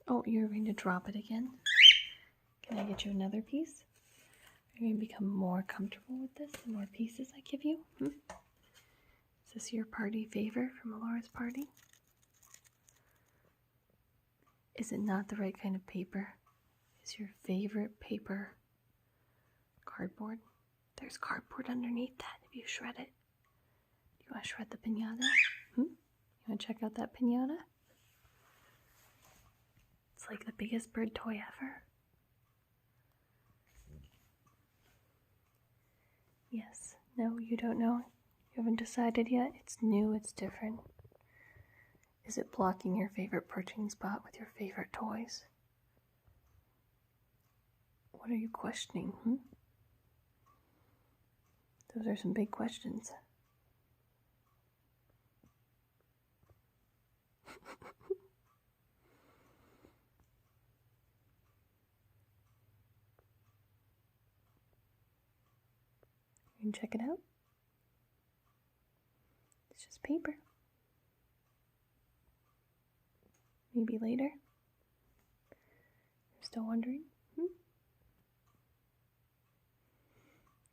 Oh, you're going to drop it again? Can I get you another piece? Are you going to become more comfortable with this? The more pieces I give you? Is this your party favor from Alora's party? Is it not the right kind of paper? Is your favorite paper cardboard? There's cardboard underneath that if you shred it. Do you want to shred the pinata? You want to check out that pinata? It's like the biggest bird toy ever. Yes. No, you don't know? You haven't decided yet? It's new, it's different. Is it blocking your favorite perching spot with your favorite toys? What are you questioning, Those are some big questions. You can check it out. It's just paper. Maybe later. You're still wondering?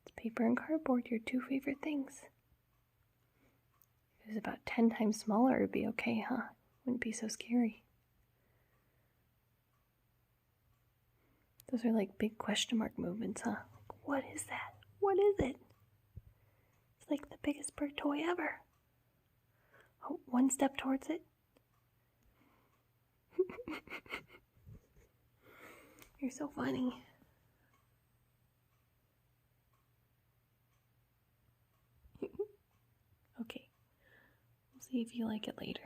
It's paper and cardboard, your two favorite things. If it was about 10 times smaller, it would be okay, huh? Wouldn't be so scary. Those are like big question mark movements, huh? Like, what is that? What is it? It's like the biggest bird toy ever. Oh, one step towards it. You're so funny. Okay, we'll see if you like it later.